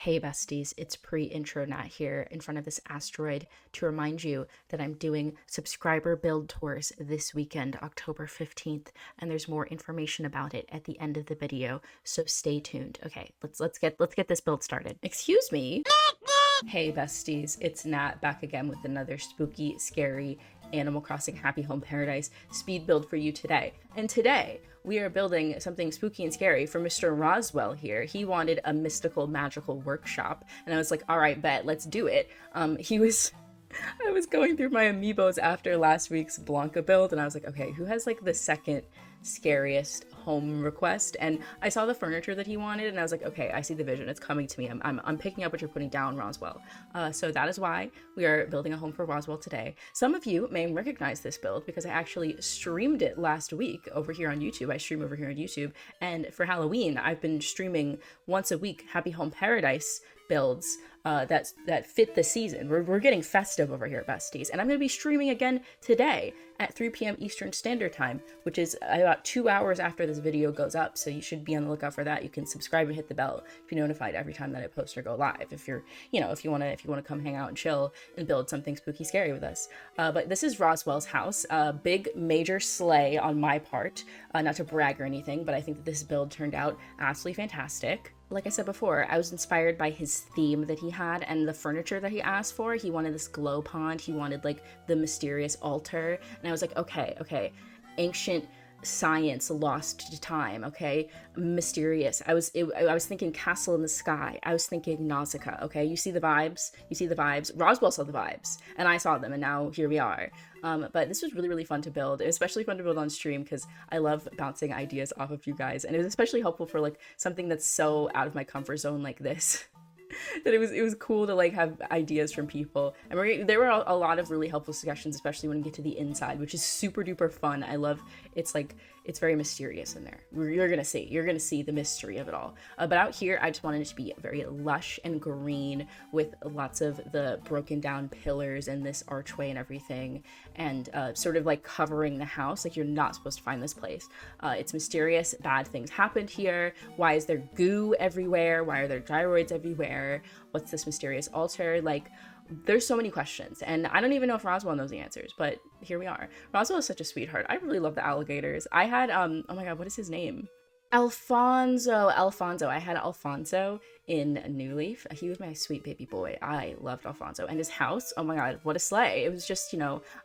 Hey besties, it's pre-intro Nat here in front of this asteroid to remind you that I'm doing subscriber build tours this weekend, October 15th, and there's more information about it at the end of the video, so stay tuned. Okay, let's get this build started. Excuse me. Hey besties, it's Nat back again with another spooky, scary Animal Crossing Happy Home Paradise speed build for you today. And today, we are building something spooky and scary for Mr. Roswell here. He wanted a mystical, magical workshop, and I was like, all right, bet, let's do it. I was going through my amiibos after last week's Blanca build, and I was like, okay, who has like the second scariest home request? And I saw the furniture that he wanted, and I was like, okay, I see the vision. It's coming to me. I'm picking up what you're putting down, Roswell. So that is why we are building a home for Roswell today. Some of you may recognize this build because I actually streamed it last week over here on YouTube. I stream over here on YouTube, and for Halloween, I've been streaming once a week Happy Home Paradise builds that fit the season. We're getting festive over here, besties. And I'm going to be streaming again today at 3 p.m. Eastern Standard Time, which is about 2 hours after this video goes up. So you should be on the lookout for that. You can subscribe and hit the bell to be notified every time that I post or go live. If you're, if you want to come hang out and chill and build something spooky scary with us. But this is Roswell's house. Big major slay on my part. Not to brag or anything, but I think that this build turned out absolutely fantastic. Like I said before, I was inspired by his theme that he had and the furniture that he asked for. He wanted this glow pond. He wanted like the mysterious altar. And I was like, okay, ancient science lost to time, okay, mysterious. I was thinking castle in the sky. I was thinking Nausicaa. Okay, you see the vibes. Roswell saw the vibes and I saw them, and now here we are. But this was really fun to build. It was especially fun to build on stream because I love bouncing ideas off of you guys, and it was especially helpful for like something that's so out of my comfort zone like this. That it was cool to like have ideas from people, and there were a lot of really helpful suggestions, especially when you get to the inside, which is super duper fun. I love it's very mysterious in there. You're gonna see the mystery of it all. But out here, I just wanted it to be very lush and green with lots of the broken down pillars and this archway and everything, and sort of like covering the house. Like, you're not supposed to find this place. It's mysterious. Bad things happened here. Why is there goo everywhere? Why are there gyroids everywhere? What's this mysterious altar? Like, there's so many questions, and I don't even know if Roswell knows the answers, but here we are. Roswell is such a sweetheart. I really love the alligators. I had oh my god, what is his name? Alfonso. I had Alfonso in New Leaf. He was my sweet baby boy. I loved Alfonso. And his house, oh my god, what a sleigh. It was just,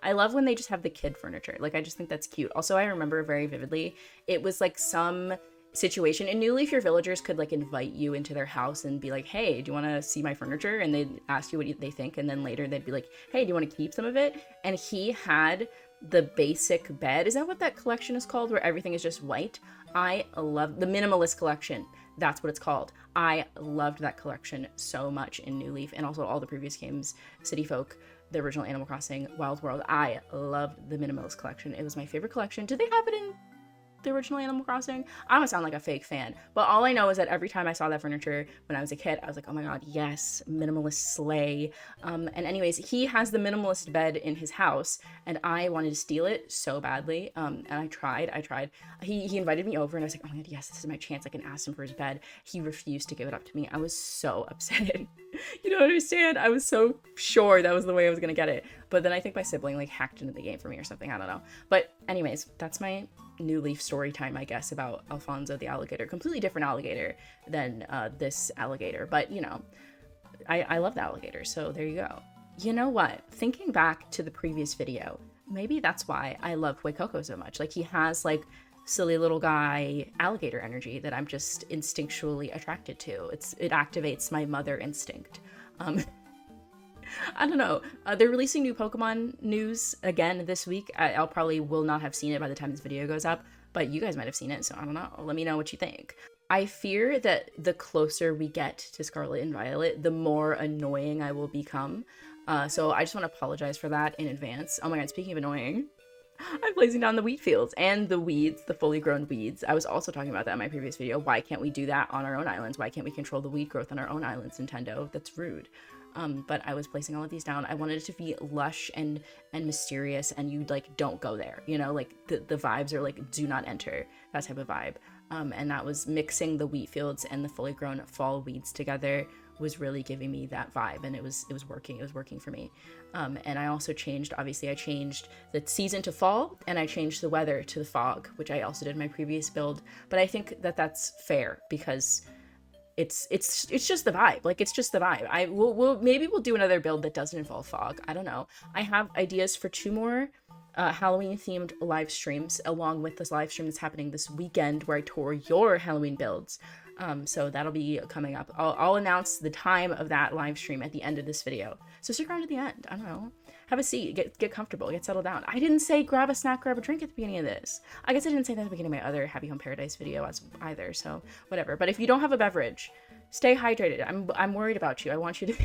I love when they just have the kid furniture. Like, I just think that's cute. Also, I remember very vividly, it was like some situation in New Leaf, your villagers could like invite you into their house and be like, hey, do you want to see my furniture? And they'd ask you what they think, and then later they'd be like, hey, do you want to keep some of it? And he had the basic bed. Is that what that collection is called, where everything is just white? I love the minimalist collection. That's what it's called. I loved that collection so much in New Leaf, and also all the previous games, City Folk, the original Animal Crossing, Wild World. I loved the minimalist collection. It was my favorite collection. Did they have it in the original Animal Crossing? I don't sound like a fake fan, but all I know is that every time I saw that furniture when I was a kid, I was like, oh my god, yes, minimalist slay. And anyways, he has the minimalist bed in his house, and I wanted to steal it so badly. And I tried. He invited me over, and I was like, oh my god, yes, this is my chance. I can ask him for his bed. He refused to give it up to me. I was so upset. You don't understand. I was so sure that was the way I was gonna get it. But then I think my sibling like hacked into the game for me or something. I don't know. But anyways, that's my New Leaf story time, I guess, about Alfonso the alligator. Completely different alligator than this alligator, but I love the alligator, so there you go. You know what? Thinking back to the previous video, maybe that's why I love Huecoco so much. Like, he has like silly little guy alligator energy that I'm just instinctually attracted to. It activates my mother instinct. I don't know. They're releasing new Pokemon news again this week. I'll probably will not have seen it by the time this video goes up, but you guys might have seen it, so I don't know. Let me know what you think. I fear that the closer we get to Scarlet and Violet, the more annoying I will become. So I just want to apologize for that in advance. Oh my god, speaking of annoying, I'm placing down the wheat fields and the weeds, the fully grown weeds. I was also talking about that in my previous video. Why can't we do that on our own islands? Why can't we control the weed growth on our own islands, Nintendo? That's rude. But I was placing all of these down. I wanted it to be lush and mysterious, and you like don't go there, like the vibes are like do not enter, that type of vibe. And that was mixing the wheat fields and the fully grown fall weeds together was really giving me that vibe, and it was working for me. And I also changed the season to fall, and I changed the weather to the fog, which I also did in my previous build. But I think that that's fair, because it's just the vibe. Like, it's just the vibe. Maybe we'll do another build that doesn't involve fog. I don't know. I have ideas for 2 more Halloween themed live streams, along with this live stream that's happening this weekend where I tour your Halloween builds. So that'll be coming up. I'll announce the time of that live stream at the end of this video. So stick around to the end. I don't know. Have a seat, get comfortable, get settled down. I didn't say grab a snack, grab a drink at the beginning of this. I guess I didn't say that at the beginning of my other Happy Home Paradise video either, so whatever. But if you don't have a beverage, stay hydrated. I'm worried about you. I want you to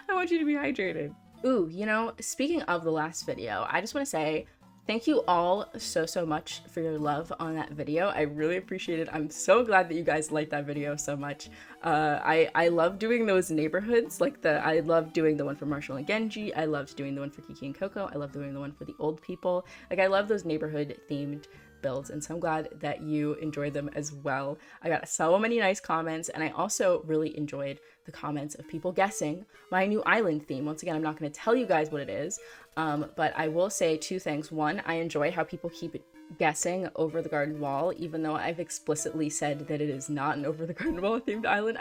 I want you to be hydrated. Ooh, you know, speaking of the last video, I just want to say thank you all so much for your love on that video. I really appreciate it. I'm so glad that you guys liked that video so much. I love doing those neighborhoods, like I love doing the one for Marshall and Genji. I loved doing the one for Kiki and Coco. I love doing the one for the old people. Like, I love those neighborhood themed builds, and so I'm glad that you enjoyed them as well. I got so many nice comments, and I also really enjoyed the comments of people guessing my new island theme. Once again, I'm not going to tell you guys what it is, but I will say 2 things. One, I enjoy how people keep guessing Over the Garden Wall, even though I've explicitly said that it is not an Over the Garden Wall themed island.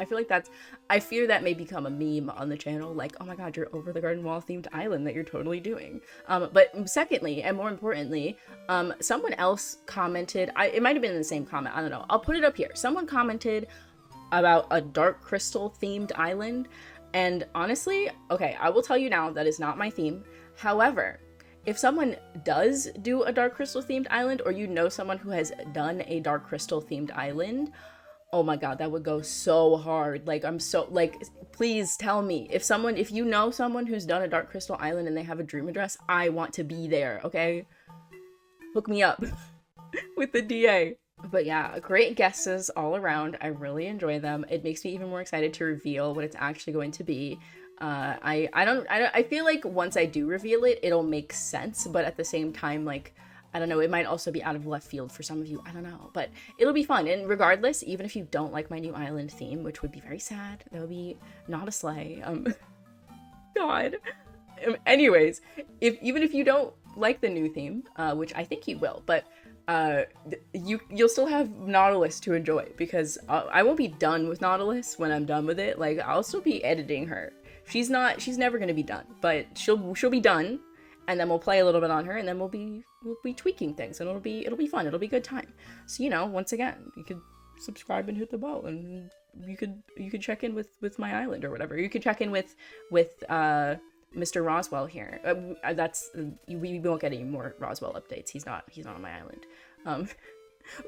I fear that may become a meme on the channel, like, oh my god, your Over the Garden Wall themed island that you're totally doing. But secondly, and more importantly, someone else commented, it might have been in the same comment, I don't know, I'll put it up here. Someone commented about a dark crystal themed island, and honestly, okay, I will tell you now, that is not my theme. However, if someone does do a dark crystal themed island, or you know someone who has done a dark crystal themed island, oh my god, that would go so hard. Like, please tell me. If you know someone who's done a dark crystal island and they have a dream address, I want to be there, okay? Hook me up with the DA. But yeah, great guesses all around. I really enjoy them. It makes me even more excited to reveal what it's actually going to be. I feel like once I do reveal it, it'll make sense, but at the same time, like, I don't know, it might also be out of left field for some of you, I don't know, but it'll be fun. And regardless, even if you don't like my new island theme, which would be very sad, that would be not a sleigh, god. Anyways, even if you don't like the new theme, which I think you will, but you'll still have Nautilus to enjoy, because I won't be done with Nautilus when I'm done with it. Like, I'll still be editing her. She's never gonna be done, but she'll be done, and then we'll play a little bit on her, and then we'll be tweaking things, and it'll be fun. It'll be a good time. So, you know, once again, you could subscribe and hit the bell, and you could check in with my island or whatever. You could check in with Mr. Roswell here. We won't get any more Roswell updates. He's not on my island.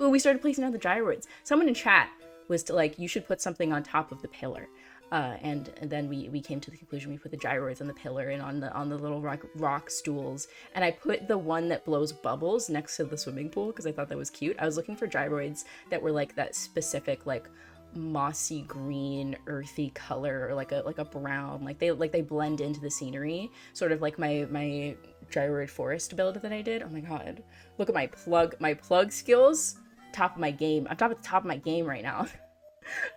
Ooh, we started placing out the gyroids. Someone in chat was like, you should put something on top of the pillar. And then we came to the conclusion we put the gyroids on the pillar and on the little rock stools. And I put the one that blows bubbles next to the swimming pool because I thought that was cute. I was looking for gyroids that were like that specific, like, mossy green earthy color, or like a brown, like they blend into the scenery, sort of like my gyroid forest build that I did. Oh my god, look at my plug skills. Top of my game. I'm at the top of my game right now.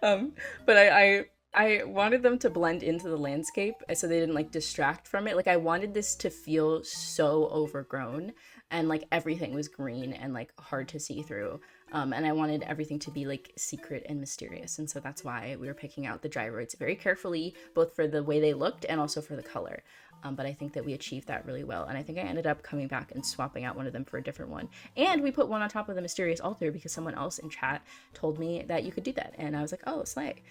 But I wanted them to blend into the landscape so they didn't, like, distract from it. Like, I wanted this to feel so overgrown, and, like, everything was green and, like, hard to see through. And I wanted everything to be, like, secret and mysterious. And so that's why we were picking out the gyroids very carefully, both for the way they looked and also for the color. But I think that we achieved that really well. And I think I ended up coming back and swapping out one of them for a different one. And we put one on top of the mysterious altar because someone else in chat told me that you could do that. And I was like, oh, slay.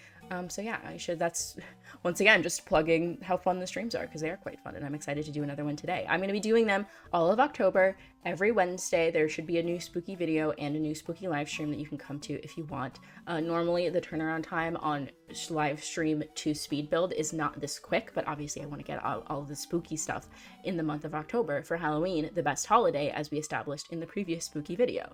So yeah, that's, once again, just plugging how fun the streams are, because they are quite fun, and I'm excited to do another one today. I'm going to be doing them all of October. Every Wednesday, there should be a new spooky video and a new spooky live stream that you can come to if you want. Normally, the turnaround time on live stream to speed build is not this quick, but obviously I want to get all the spooky stuff in the month of October for Halloween, the best holiday, as we established in the previous spooky video.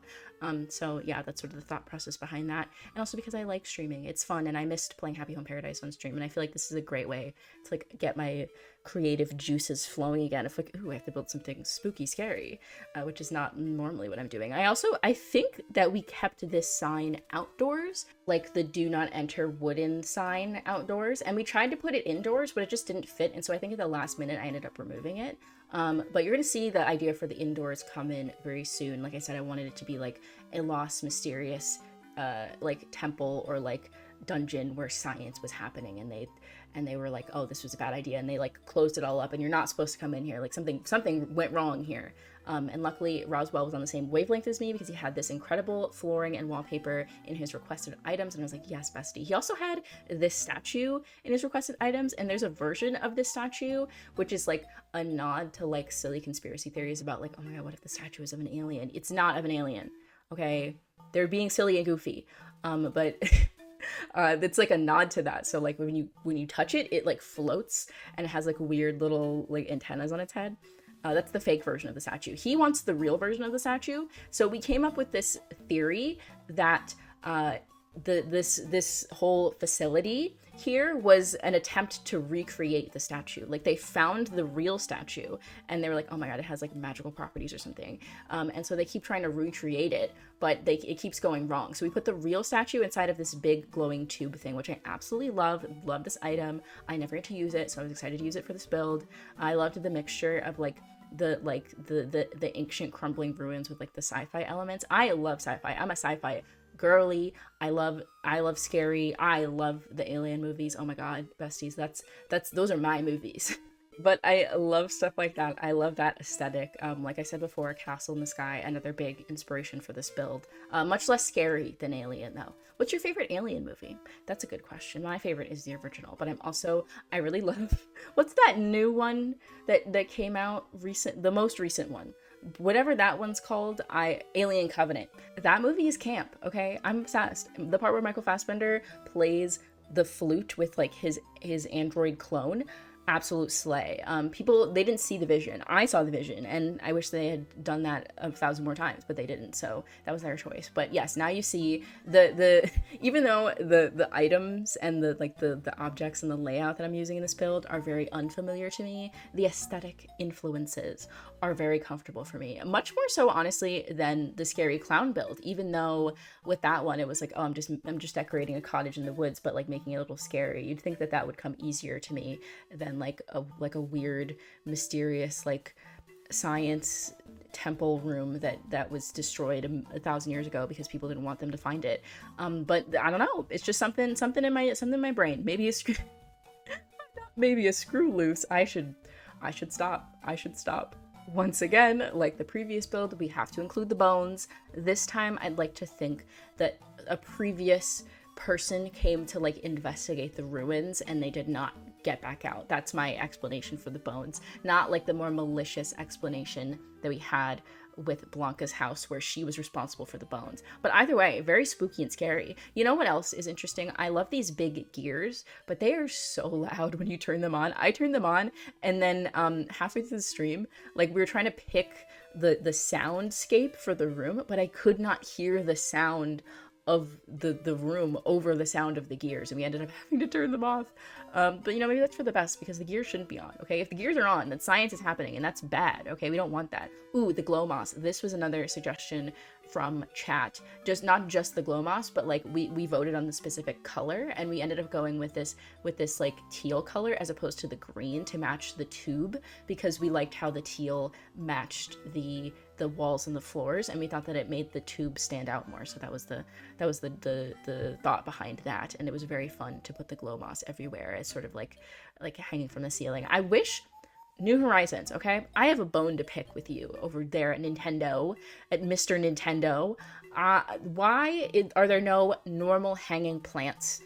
So yeah, that's sort of the thought process behind that. And also because I like streaming. It's fun, and I missed playing Happy Home Paradise on stream, and I feel like this is a great way to, like, get my creative juices flowing again. If, like, ooh, I have to build something spooky scary, which is not normally what I'm doing. I think that we kept this sign outdoors, like the do not enter wooden sign outdoors, and we tried to put it indoors, but it just didn't fit. And so I think at the last minute I ended up removing it. But you're gonna see the idea for the indoors come in very soon. Like I said, I wanted it to be like a lost, mysterious like temple or like dungeon where science was happening, and they were like, oh, this was a bad idea, and they like closed it all up, and you're not supposed to come in here, like something went wrong here. And luckily Roswell was on the same wavelength as me, because he had this incredible flooring and wallpaper in his requested items, and I was like, yes, bestie. He also had this statue in his requested items, and there's a version of this statue which is like a nod to like silly conspiracy theories about like, oh my god, what if the statue is of an alien? It's not of an alien, okay? They're being silly and goofy, but it's like a nod to that. So like when you touch it, it like floats, and it has like weird little like antennas on its head. That's the fake version of the statue. He wants the real version of the statue. So we came up with this theory that this whole facility here was an attempt to recreate the statue. Like they found the real statue, and they were like, oh my god, it has like magical properties or something. And so they keep trying to recreate it, but it keeps going wrong. So we put the real statue inside of this big glowing tube thing, which I absolutely love this item. I never get to use it, so I was excited to use it for this build. I loved the mixture of like the ancient crumbling ruins with like the sci-fi elements. I love sci-fi. I'm a sci-fi girly. I love scary. I love the alien movies. Oh my god, besties, those are my movies. But I love stuff like that. I love that aesthetic. Like I said before, Castle in the Sky, another big inspiration for this build. Much less scary than Alien though. What's your favorite Alien movie? That's a good question. My favorite is the original, but I really love, what's that new one that came out the most recent one? Whatever that one's called, Alien Covenant. That movie is camp, okay? I'm obsessed. The part where Michael Fassbender plays the flute with like his android clone, absolute slay. People, they didn't see the vision. I saw the vision, and I wish they had done that 1,000 more times, but they didn't, so that was their choice. But yes, now you see the even though the items and the objects and the layout that I'm using in this build are very unfamiliar to me, the aesthetic influences are very comfortable for me. Much more so, honestly, than the scary clown build, even though with that one it was like, oh, I'm just decorating a cottage in the woods, but like making it a little scary. You'd think that would come easier to me than like a weird, mysterious like science temple room that was destroyed 1,000 years ago because people didn't want them to find it. But I don't know. It's just something in my brain. Maybe a screw loose. I should stop. Once again, like the previous build, we have to include the bones. This time, I'd like to think that a previous person came to like investigate the ruins and they did not get back out. That's my explanation for the bones, not like the more malicious explanation that we had with Blanca's house where she was responsible for the bones. But either way, very spooky and scary. You know what else is interesting? I love these big gears, but they are so loud when you turn them on. I turned them on, and then halfway through the stream, like we were trying to pick the soundscape for the room, but I could not hear the sound of the room over the sound of the gears, and we ended up having to turn them off. But you know, maybe that's for the best, because the gears shouldn't be on, okay? If the gears are on, then science is happening, and that's bad, okay? We don't want that. Ooh, the glow moss. This was another suggestion from chat. Not just the glow moss, but like we voted on the specific color, and we ended up going with this like teal color as opposed to the green to match the tube, because we liked how the teal matched the walls and the floors, and we thought that it made the tube stand out more. So that was the thought behind that, and it was very fun to put the glow moss everywhere as sort of like hanging from the ceiling. I wish New Horizons, okay? I have a bone to pick with you over there at Nintendo, at Mr. Nintendo. Why are there no normal hanging plants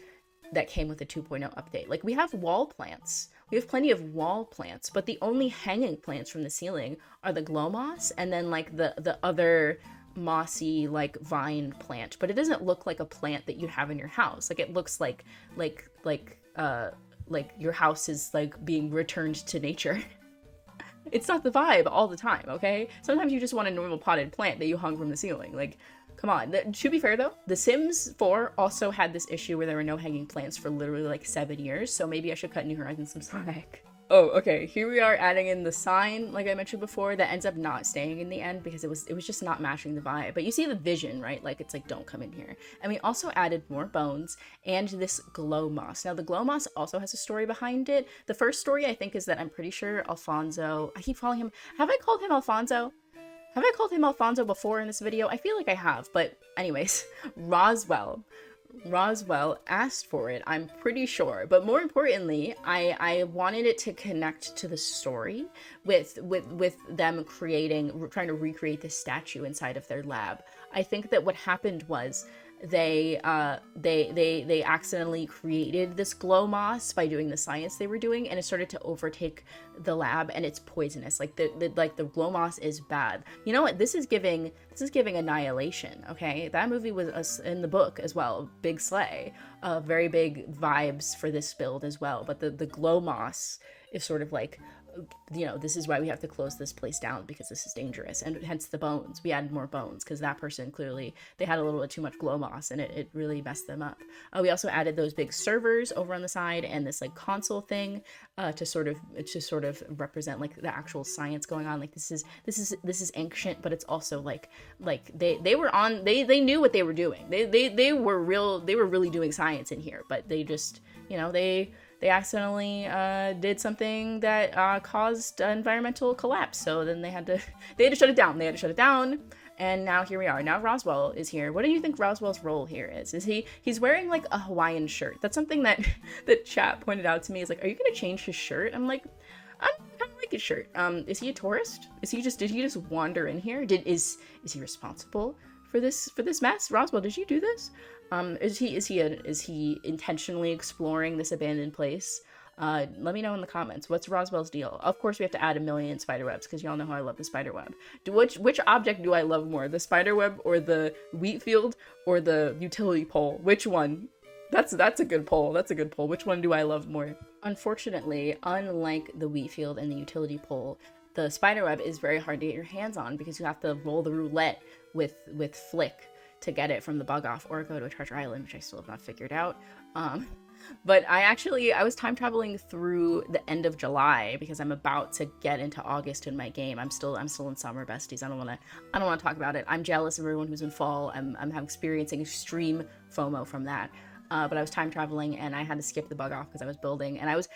that came with the 2.0 update? Like, we have wall plants. We have plenty of wall plants, but the only hanging plants from the ceiling are the glow moss and then like the other mossy like vine plant. But it doesn't look like a plant that you have in your house. Like, it looks like your house is like being returned to nature. It's not the vibe all the time, okay? Sometimes you just want a normal potted plant that you hung from the ceiling. Like, come on. To be fair though, The Sims 4 also had this issue where there were no hanging plants for literally like 7 years, so maybe I should cut New Horizons some slack. Oh, okay. Here we are adding in the sign, like I mentioned before, that ends up not staying in the end because it was just not matching the vibe. But you see the vision, right? Like it's like, don't come in here. And we also added more bones and this glow moss. Now the glow moss also has a story behind it. The first story I think is that I'm pretty sure Alfonso. I keep calling him. Have I called him Alfonso? Have I called him Alfonso before in this video? I feel like I have, but anyways, Roswell asked for it, I'm pretty sure. But more importantly, I wanted it to connect to the story with them trying to recreate this statue inside of their lab. I think that what happened was they accidentally created this glow moss by doing the science they were doing, and it started to overtake the lab, and it's poisonous. Like the glow moss is bad. You know what? This is giving Annihilation. Okay, that movie was in the book as well. Big slay. Very big vibes for this build as well. But the glow moss is sort of like, you know, this is why we have to close this place down, because this is dangerous. And hence the bones. We added more bones because that person clearly, they had a little bit too much glow moss and it really messed them up. We also added those big servers over on the side and this like console thing to sort of represent like the actual science going on. Like this is ancient, but it's also like they were on, they knew what they were doing. They were really doing science in here, but they just, you know, they accidentally did something that caused environmental collapse. So then they had to shut it down. And now here we are. Now Roswell is here. What do you think Roswell's role here is? He's wearing like a Hawaiian shirt. That's something that chat pointed out to me. Is like, are you gonna change his shirt? I'm like, I don't like his shirt. Is he a tourist? Did he just wander in here? Is he responsible for this mess? Roswell, did you do this? Is he intentionally exploring this abandoned place? Let me know in the comments. What's Roswell's deal? Of course, we have to add 1 million spider webs because y'all know how I love the spider web. Which object do I love more, the spider web or the wheat field or the utility pole? Which one? That's a good poll. That's a good poll. Which one do I love more? Unfortunately, unlike the wheat field and the utility pole, the spider web is very hard to get your hands on because you have to roll the roulette with Flick to get it from the bug off, or go to a treasure island, which I still have not figured out. But I was time traveling through the end of July because I'm about to get into August in my game. I'm still in summer, besties. I don't want to talk about it. I'm jealous of everyone who's in fall. I'm experiencing extreme FOMO from that. But I was time traveling and I had to skip the bug off because I was building, and I was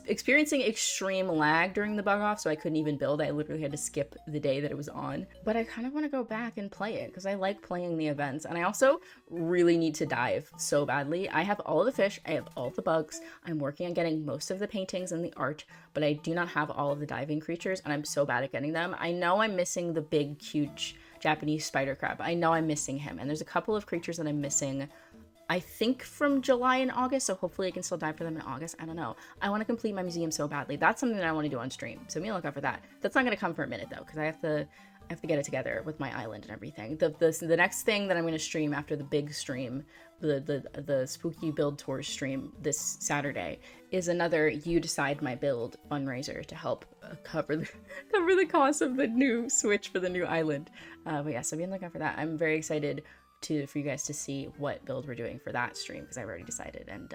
experiencing extreme lag during the bug off, so I couldn't even build. I literally had to skip the day that it was on. But I kind of want to go back and play it because I like playing the events, and I also really need to dive so badly. I have all the fish, I have all the bugs, I'm working on getting most of the paintings and the art, but I do not have all of the diving creatures, and I'm so bad at getting them. I know I'm missing the big, huge Japanese spider crab. I know I'm missing him, and there's a couple of creatures that I'm missing, I think from July and August, so hopefully I can still dive for them in August. I don't know. I want to complete my museum so badly. That's something that I want to do on stream, so be on the lookout for that. That's not going to come for a minute though, because I have to get it together with my island and everything. The next thing that I'm going to stream after the big stream, the spooky build tour stream this Saturday, is another You Decide My Build fundraiser to help cover the cost of the new Switch for the new island. But yeah, so be on the lookout for that. I'm very excited for you guys to see what build we're doing for that stream because I've already decided, and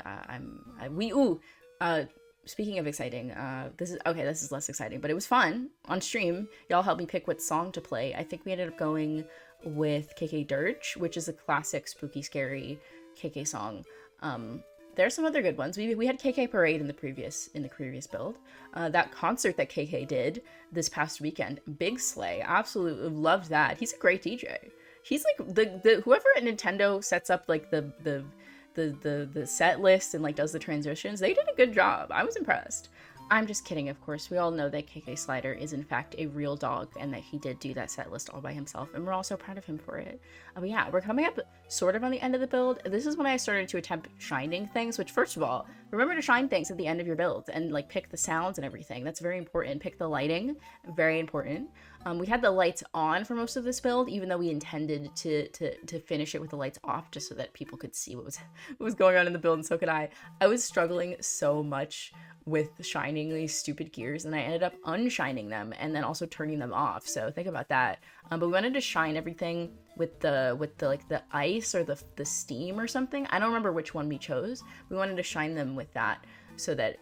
speaking of exciting, this is less exciting, but it was fun on stream. Y'all helped me pick what song to play. I think we ended up going with KK Dirge, which is a classic spooky scary KK song. There are some other good ones. We had KK Parade in the previous build. That concert that KK did this past weekend, big slay. Absolutely loved that. He's a great DJ. He's like the whoever at Nintendo sets up like the set list and like does the transitions. They did a good job. I was impressed. I'm just kidding, of course. We all know that KK Slider is in fact a real dog and that he did do that set list all by himself, and we're all so proud of him for it. But yeah, we're coming up sort of on the end of the build. This is when I started to attempt shining things, which first of all, remember to shine things at the end of your build and like pick the sounds and everything. That's very important. Pick the lighting, very important. We had the lights on for most of this build, even though we intended to finish it with the lights off just so that people could see what was going on in the build, and so could I. I was struggling so much with shining these stupid gears, and I ended up unshining them and then also turning them off, so think about that. But we wanted to shine everything with the like the ice or the steam or something. I don't remember which one we chose. We wanted to shine them with that. so that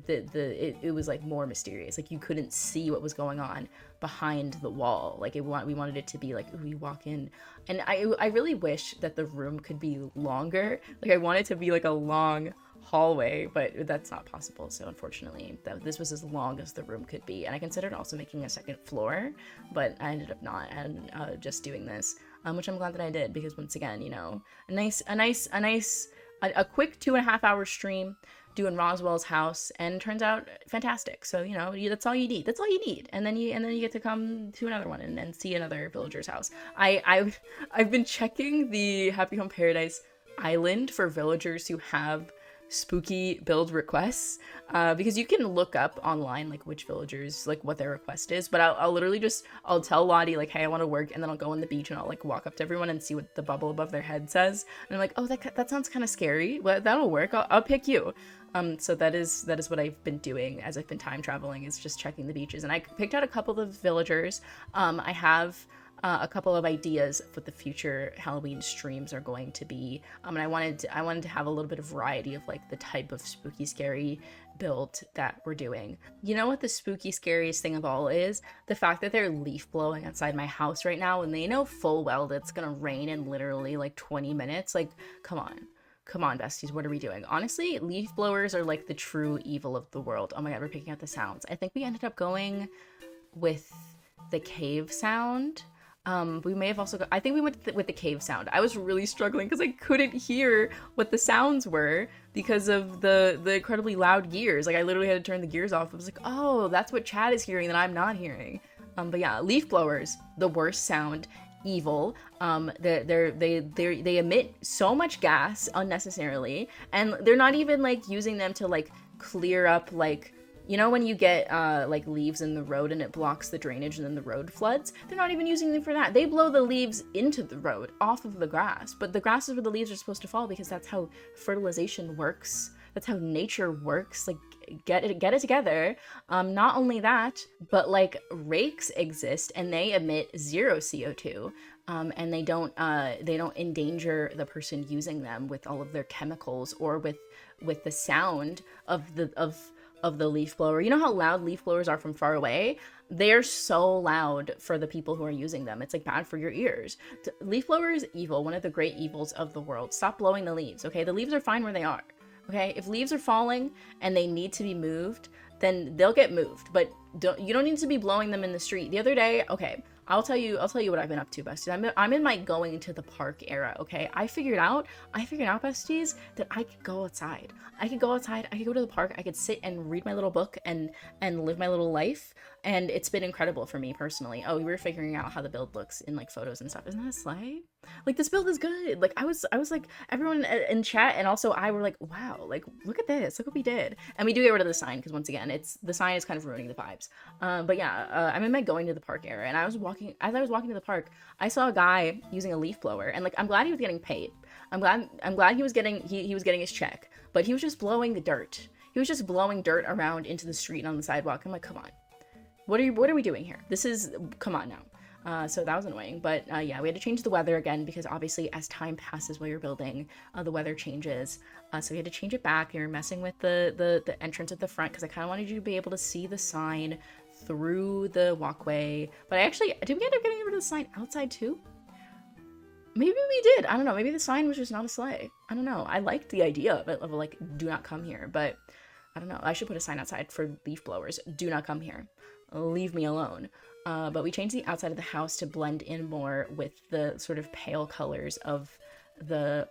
it was like more mysterious. Like you couldn't see what was going on behind the wall. Like we wanted it to be like, ooh, you walk in, and I really wish that the room could be longer. Like I want it to be like a long hallway, but that's not possible. So unfortunately, this was as long as the room could be. And I considered also making a second floor, but I ended up not, and just doing this, which I'm glad that I did, because once again, you know, a quick 2.5 hour stream doing Roswell's house, and it turns out fantastic. So you know, that's all you need. That's all you need, and then you get to come to another one and see another villager's house. I've been checking the Happy Home Paradise Island for villagers who have spooky build requests, because you can look up online like which villagers, like what their request is, but I'll literally just, I'll tell Lottie like, hey, I want to work, and then I'll go on the beach and I'll like walk up to everyone and see what the bubble above their head says, and I'm like, oh, that sounds kind of scary, well, that'll work, I'll pick you. So that is what I've been doing as I've been time traveling, is just checking the beaches, and I picked out a couple of villagers. I have a couple of ideas of what the future Halloween streams are going to be, and I wanted to have a little bit of variety of like the type of spooky scary build that we're doing. You know what the spooky scariest thing of all is? The fact that they're leaf blowing outside my house right now, and they know full well that it's gonna rain in literally like 20 minutes. Like, come on, besties, what are we doing? Honestly, leaf blowers are like the true evil of the world. Oh my god, we're picking out the sounds. I think we ended up going with the cave sound. We may have also I think we went with the cave sound. I was really struggling because I couldn't hear what the sounds were because of the incredibly loud gears. Like I literally had to turn the gears off. I was like, oh, that's what Chad is hearing that I'm not hearing. But yeah, leaf blowers, the worst sound, evil. They emit so much gas unnecessarily, and they're not even like using them to like clear up, like, you know, when you get like leaves in the road and it blocks the drainage and then the road floods? They're not even using them for that. They blow the leaves into the road, off of the grass. But the grass is where the leaves are supposed to fall, because that's how fertilization works. That's how nature works. Like, get it together. Not only that, but like rakes exist and they emit 0 CO2. And they don't endanger the person using them with all of their chemicals or with the sound of the leaf blower. You know how loud leaf blowers are from far away? They're so loud for the people who are using them. It's like bad for your ears. Leaf blower is evil, one of the great evils of the world. Stop blowing the leaves, okay? The leaves are fine where they are, okay? If leaves are falling and they need to be moved, then they'll get moved, but you don't need to be blowing them in the street. The other day, okay, I'll tell you what I've been up to, besties. I'm in my going to the park era, okay? I figured out, besties, that I could go outside. I could go to the park, I could sit and read my little book and live my little life, and it's been incredible for me personally. Oh, we were figuring out how the build looks in like photos and stuff. Isn't that a slay? Like, this build is good. Like, I was like, everyone in chat and also I were like, wow, like, look at this, look what we did. And we do get rid of the sign, because once again, the sign is kind of ruining the vibes. But yeah, I'm in my going to the park era, and as I was walking to the park, I saw a guy using a leaf blower, and like, I'm glad he was getting paid. I'm glad he was getting his check, but he was just blowing the dirt. He was just blowing dirt around into the street and on the sidewalk. I'm like, come on, what are we doing here? Come on now. So that was annoying, but yeah, we had to change the weather again, because obviously as time passes while you're building, the weather changes. So we had to change it back. We were messing with the entrance at the front, because I kind of wanted you to be able to see the sign through the walkway. But did we end up getting rid of the sign outside too? Maybe we did. I don't know. Maybe the sign was just not a sleigh. I don't know. I liked the idea of it, of like, do not come here, but I don't know. I should put a sign outside for leaf blowers. Do not come here. Leave me alone. But we changed the outside of the house to blend in more with the sort of pale colors of the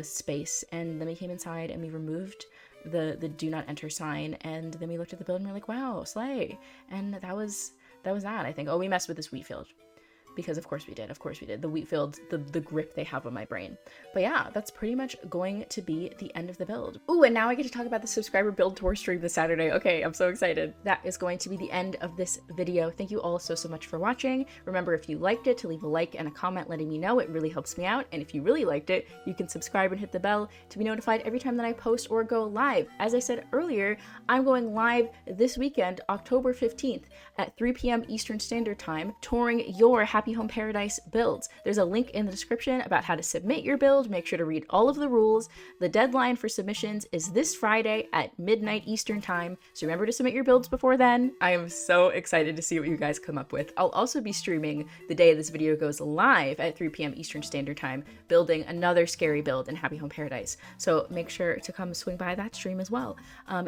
space, and then we came inside and we removed the do not enter sign, and then we looked at the building and we're like, wow, slay. And that was that, I think. Oh, we messed with this wheat field, because of course we did. The wheat field, the grip they have on my brain. But yeah, that's pretty much going to be the end of the build. Ooh, and now I get to talk about the subscriber build tour stream this Saturday. Okay, I'm so excited. That is going to be the end of this video. Thank you all so much for watching. Remember, if you liked it, to leave a like and a comment letting me know. It really helps me out. And if you really liked it, you can subscribe and hit the bell to be notified every time that I post or go live. As I said earlier, I'm going live this weekend, October 15th at 3 p.m. Eastern Standard Time, touring your Happy Happy Home Paradise builds. There's a link in the description about how to submit your build. Make sure to read all of the rules. The deadline for submissions is this Friday at midnight Eastern time, so remember to submit your builds before then. I am so excited to see what you guys come up with. I'll also be streaming the day this video goes live at 3 p.m. Eastern Standard Time, building another scary build in Happy Home Paradise. So make sure to come swing by that stream as well.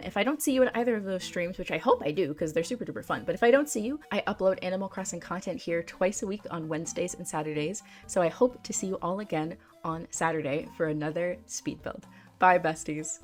If I don't see you at either of those streams, which I hope I do because they're super duper fun, but if I don't see you, I upload Animal Crossing content here twice a week on Wednesdays and Saturdays. So I hope to see you all again on Saturday for another speed build. Bye, besties.